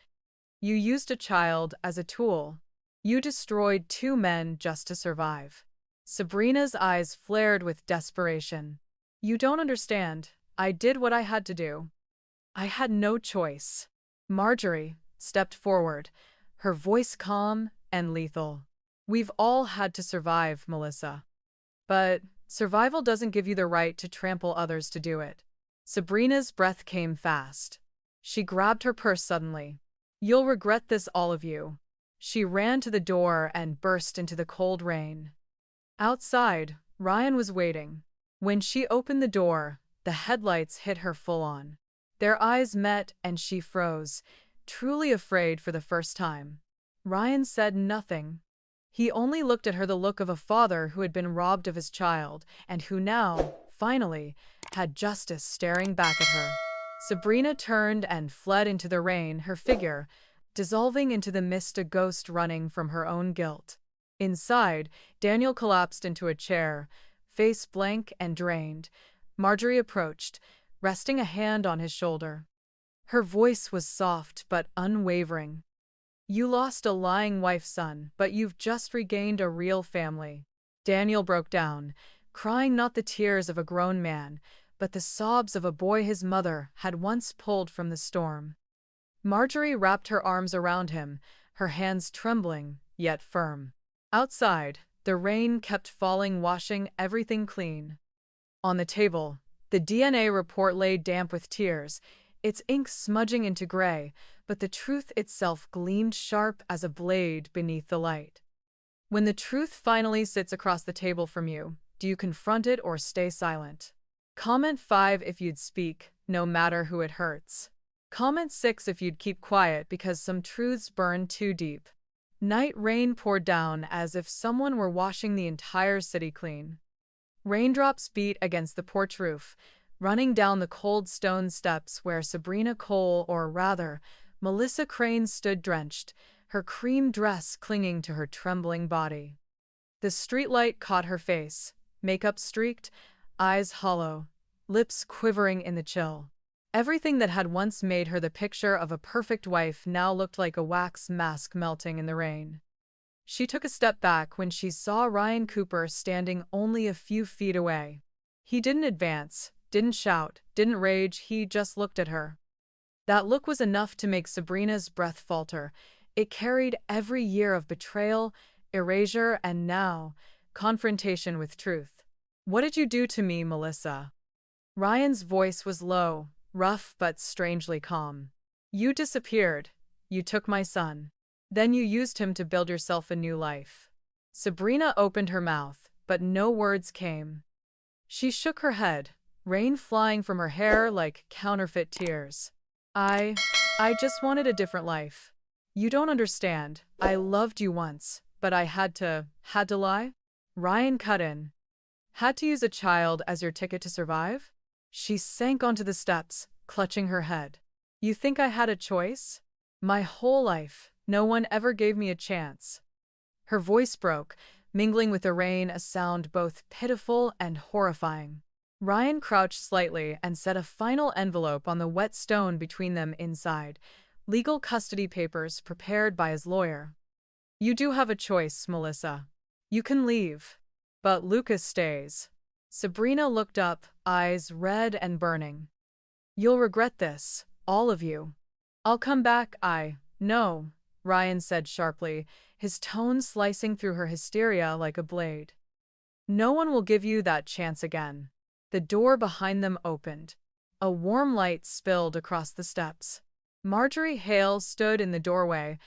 S3: You used a child as a tool. You destroyed 2 men just to survive." Sabrina's eyes flared with desperation. "You don't understand. I did what I had to do. I had no choice." Marjorie stepped forward, her voice calm and lethal. "We've all had to survive, Melissa. But survival doesn't give you the right to trample others to do it." Sabrina's breath came fast. She grabbed her purse suddenly. "You'll regret this, all of you." She ran to the door and burst into the cold rain. Outside, Ryan was waiting. When she opened the door, the headlights hit her full on. Their eyes met and she froze, truly afraid for the first time. Ryan said nothing. He only looked at her, the look of a father who had been robbed of his child and who now, finally, had justice staring back at her. Sabrina turned and fled into the rain, her figure dissolving into the mist, a ghost running from her own guilt. Inside, Daniel collapsed into a chair, face blank and drained. Marjorie approached, resting a hand on his shoulder. Her voice was soft but unwavering. "You lost a lying wife, son, but you've just regained a real family." Daniel broke down, crying not the tears of a grown man, but the sobs of a boy his mother had once pulled from the storm. Marjorie wrapped her arms around him, her hands trembling, yet firm. Outside, the rain kept falling, washing everything clean. On the table, the DNA report lay damp with tears, its ink smudging into gray, but the truth itself gleamed sharp as a blade beneath the light. When the truth finally sits across the table from you, do you confront it or stay silent? Comment 5 if you'd speak, no matter who it hurts. Comment 6 if you'd keep quiet because some truths burn too deep. Night rain poured down as if someone were washing the entire city clean. Raindrops beat against the porch roof, running down the cold stone steps where Sabrina Cole, or rather, Melissa Crane, stood drenched, her cream dress clinging to her trembling body. The streetlight caught her face, makeup streaked, eyes hollow, lips quivering in the chill. Everything that had once made her the picture of a perfect wife now looked like a wax mask melting in the rain. She took a step back when she saw Ryan Cooper standing only a few feet away. He didn't advance, didn't shout, didn't rage, he just looked at her. That look was enough to make Sabrina's breath falter. It carried every year of betrayal, erasure, and now, confrontation with truth. "What did you do to me, Melissa?" Ryan's voice was low, rough but strangely calm. "You disappeared. You took my son. Then you used him to build yourself a new life." Sabrina opened her mouth, but no words came. She shook her head, rain flying from her hair like counterfeit tears. I just wanted a different life. You don't understand. I loved you once, but I had to lie?" Ryan cut in. "Had to use a child as your ticket to survive?" She sank onto the steps, clutching her head. "You think I had a choice? My whole life, no one ever gave me a chance." Her voice broke, mingling with the rain, a sound both pitiful and horrifying. Ryan crouched slightly and set a final envelope on the wet stone between them. Inside, legal custody papers prepared by his lawyer. "You do have a choice, Melissa. You can leave. But Lucas stays." Sabrina looked up, eyes red and burning. "You'll regret this, all of you." "I'll come back, No," Ryan said sharply, his tone slicing through her hysteria like a blade. "No one will give you that chance again." The door behind them opened. A warm light spilled across the steps. Marjorie Hale stood in the doorway,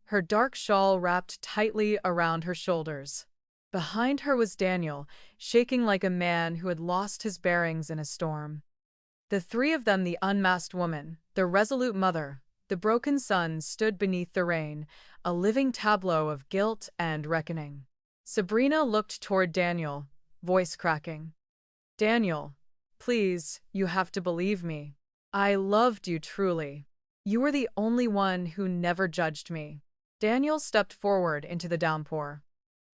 S3: her dark shawl wrapped tightly around her shoulders. Behind her was Daniel, shaking like a man who had lost his bearings in a storm. The three of them, the unmasked woman, the resolute mother, the broken son, stood beneath the rain, a living tableau of guilt and reckoning. Sabrina looked toward Daniel, voice cracking. "Daniel, please, you have to believe me. I loved you truly. You were the only one who never judged me." Daniel stepped forward into the downpour.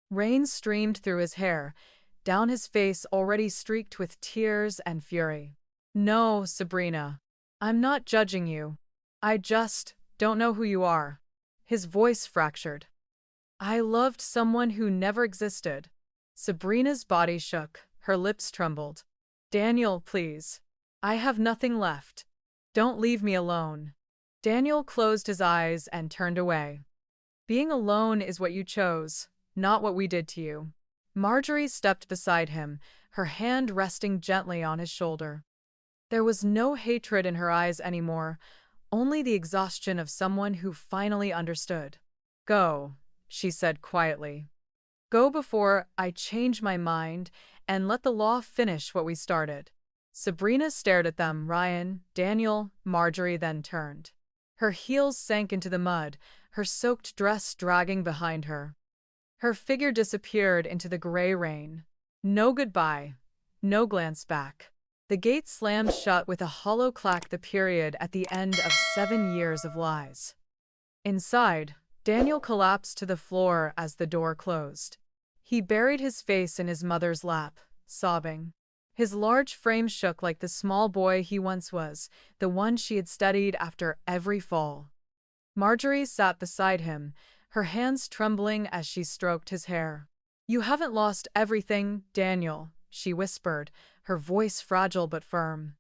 S3: Rain streamed through his hair, down his face already streaked with tears and fury. "No, Sabrina. I'm not judging you. I just don't know who you are." His voice fractured. "I loved someone who never existed." Sabrina's body shook, her lips trembled. "Daniel, please. I have nothing left. Don't leave me alone." Daniel closed his eyes and turned away. "Being alone is what you chose, not what we did to you." Marjorie stepped beside him, her hand resting gently on his shoulder. There was no hatred in her eyes anymore, only the exhaustion of someone who finally understood. "Go," she said quietly. "Go before I change my mind and let the law finish what we started." Sabrina stared at them, Ryan, Daniel, Marjorie, then turned. Her heels sank into the mud, her soaked dress dragging behind her. Her figure disappeared into the gray rain. No goodbye, no glance back. The gate slammed shut with a hollow clack, the period at the end of 7 years of lies. Inside, Daniel collapsed to the floor as the door closed. He buried his face in his mother's lap, sobbing. His large frame shook like the small boy he once was, the one she had studied after every fall. Marjorie sat beside him, her hands trembling as she stroked his hair. "You haven't lost everything, Daniel," she whispered, her voice fragile but firm.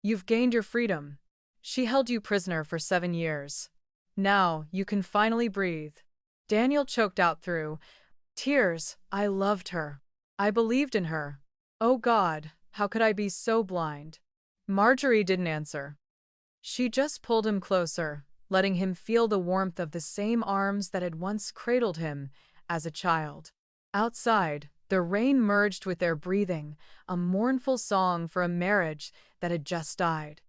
S3: "You've gained your freedom. She held you prisoner for 7 years. Now you can finally breathe." Daniel choked out through tears. "I loved her. I believed in her. Oh God, how could I be so blind?" Marjorie didn't answer. She just pulled him closer, letting him feel the warmth of the same arms that had once cradled him as a child. Outside, the rain merged with their breathing, a mournful song for a marriage that had just died.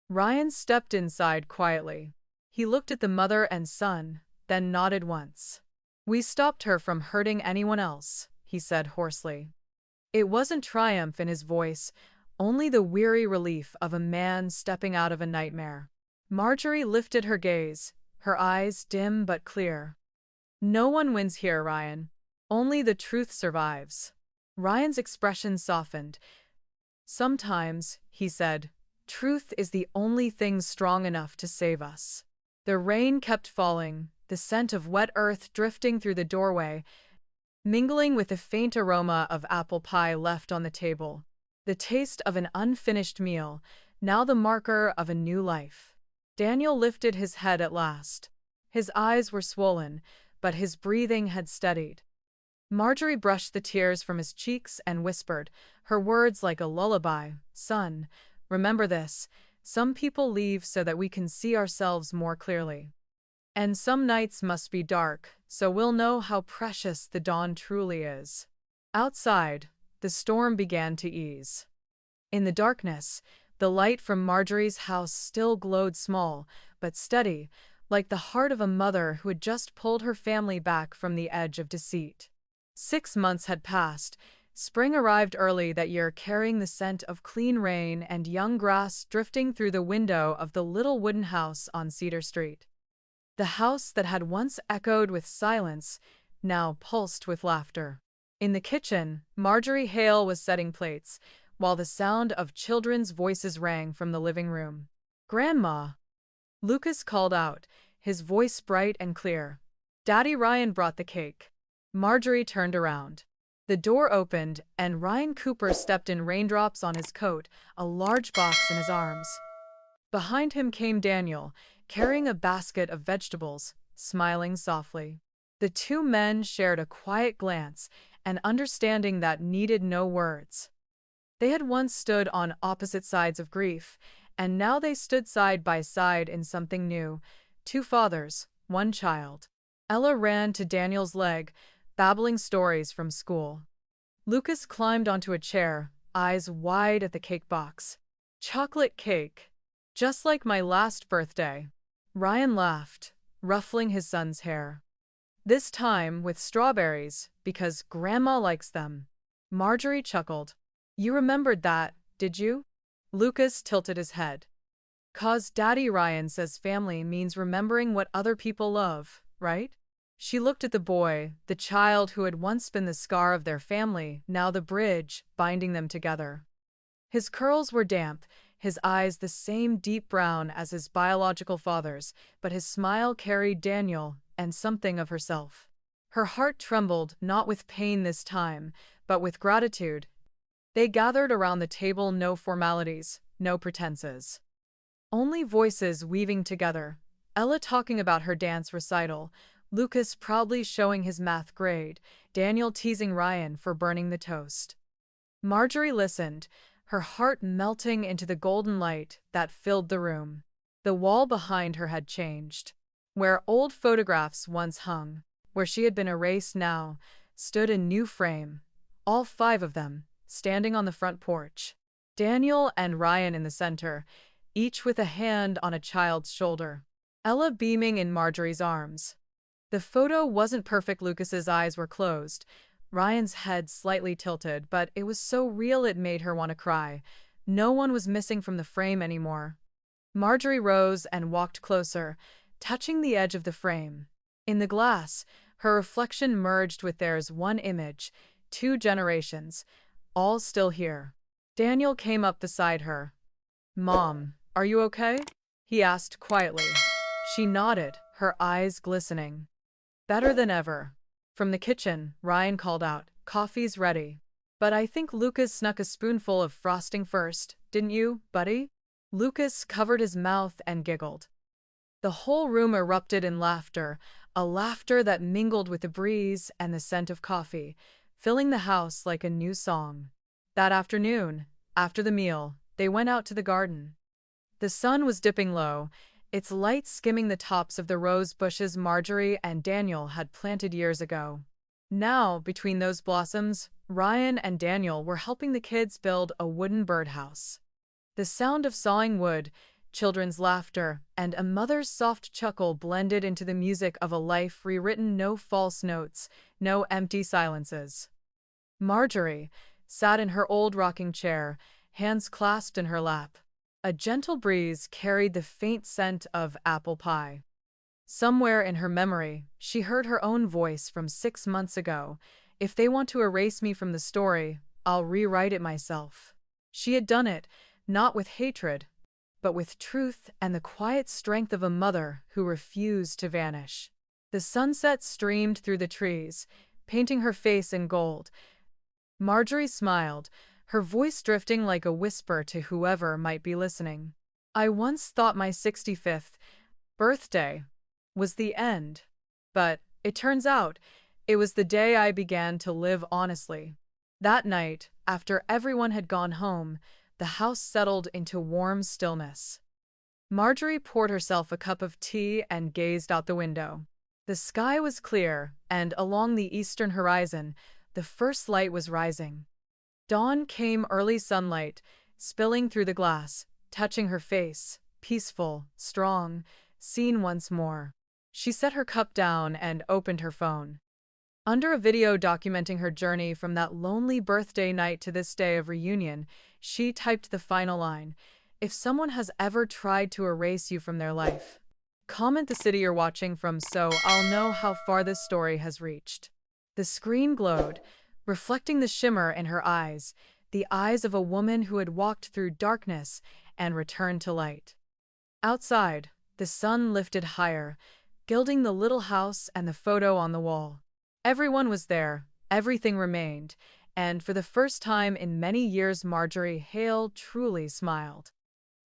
S3: Ryan stepped inside quietly. He looked at the mother and son, then nodded once. "We stopped her from hurting anyone else," he said hoarsely. It wasn't triumph in his voice, only the weary relief of a man stepping out of a nightmare. Marjorie lifted her gaze, her eyes dim but clear. "No one wins here, Ryan. Only the truth survives." Ryan's expression softened. "Sometimes," he said, "truth is the only thing strong enough to save us." The rain kept falling, the scent of wet earth drifting through the doorway, mingling with the faint aroma of apple pie left on the table. The taste of an unfinished meal, now the marker of a new life. Daniel lifted his head at last. His eyes were swollen, but his breathing had steadied. Marjorie brushed the tears from his cheeks and whispered, her words like a lullaby, "Son, remember this. Some people leave so that we can see ourselves more clearly. And some nights must be dark, so we'll know how precious the dawn truly is." Outside, the storm began to ease. In the darkness, the light from Marjorie's house still glowed small, but steady, like the heart of a mother who had just pulled her family back from the edge of deceit. 6 months had passed. Spring arrived early that year, carrying the scent of clean rain and young grass drifting through the window of the little wooden house on Cedar Street. The house that had once echoed with silence now pulsed with laughter. In the kitchen, Marjorie Hale was setting plates, while the sound of children's voices rang from the living room. "Grandma!" Lucas called out, his voice bright and clear. "Daddy Ryan brought the cake." Marjorie turned around. The door opened, and Ryan Cooper stepped in, raindrops on his coat, a large box in his arms. Behind him came Daniel, carrying a basket of vegetables, smiling softly. The two men shared a quiet glance, an understanding that needed no words. They had once stood on opposite sides of grief, and now they stood side by side in something new. Two fathers, one child. Ella ran to Daniel's leg, babbling stories from school. Lucas climbed onto a chair, eyes wide at the cake box. "Chocolate cake. Just like my last birthday." Ryan laughed, ruffling his son's hair. "This time with strawberries, because Grandma likes them." Marjorie chuckled. "You remembered that, did you?" Lucas tilted his head. "'Cause Daddy Ryan says family means remembering what other people love, right?" She looked at the boy, the child who had once been the scar of their family, now the bridge binding them together. His curls were damp, his eyes the same deep brown as his biological father's, but his smile carried Daniel and something of herself. Her heart trembled, not with pain this time, but with gratitude. They gathered around the table, no formalities, no pretenses. Only voices weaving together. Ella talking about her dance recital, Lucas proudly showing his math grade, Daniel teasing Ryan for burning the toast. Marjorie listened, her heart melting into the golden light that filled the room. The wall behind her had changed. Where old photographs once hung, where she had been erased now, stood a new frame. All 5 of them, standing on the front porch. Daniel and Ryan in the center, each with a hand on a child's shoulder. Ella beaming in Marjorie's arms. The photo wasn't perfect. Lucas's eyes were closed, Ryan's head slightly tilted, but it was so real it made her want to cry. No one was missing from the frame anymore. Marjorie rose and walked closer, touching the edge of the frame. In the glass, her reflection merged with theirs, one image, 2 generations, all still here. Daniel came up beside her. "Mom, are you okay?" he asked quietly. She nodded, her eyes glistening. "Better than ever." From the kitchen, Ryan called out, "Coffee's ready." "But I think Lucas snuck a spoonful of frosting first, didn't you, buddy?" Lucas covered his mouth and giggled. The whole room erupted in laughter, a laughter that mingled with the breeze and the scent of coffee, filling the house like a new song. That afternoon, after the meal, they went out to the garden. The sun was dipping low, its light skimming the tops of the rose bushes Marjorie and Daniel had planted years ago. Now, between those blossoms, Ryan and Daniel were helping the kids build a wooden birdhouse. The sound of sawing wood, children's laughter, and a mother's soft chuckle blended into the music of a life rewritten, no false notes, no empty silences. Marjorie sat in her old rocking chair, hands clasped in her lap. A gentle breeze carried the faint scent of apple pie. Somewhere in her memory, she heard her own voice from 6 months ago. "If they want to erase me from the story, I'll rewrite it myself." She had done it, not with hatred, but with truth and the quiet strength of a mother who refused to vanish. The sunset streamed through the trees, painting her face in gold. Marjorie smiled, her voice drifting like a whisper to whoever might be listening. I once thought my 65th birthday was the end, but it turns out it was the day I began to live honestly. That night, after everyone had gone home, the house settled into warm stillness. Marjorie poured herself a cup of tea and gazed out the window. The sky was clear, and along the eastern horizon, the first light was rising. Dawn came, early sunlight, spilling through the glass, touching her face, peaceful, strong, seen once more. She set her cup down and opened her phone. Under a video documenting her journey from that lonely birthday night to this day of reunion, she typed the final line: "If someone has ever tried to erase you from their life, comment the city you're watching from so I'll know how far this story has reached." The screen glowed, reflecting the shimmer in her eyes, the eyes of a woman who had walked through darkness and returned to light. Outside, the sun lifted higher, gilding the little house and the photo on the wall. Everyone was there, everything remained, and for the first time in many years, Marjorie Hale truly smiled.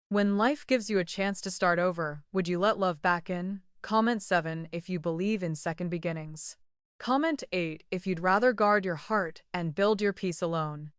S3: When life gives you a chance to start over, would you let love back in? Comment 7 if you believe in second beginnings. Comment 8 if you'd rather guard your heart and build your peace alone.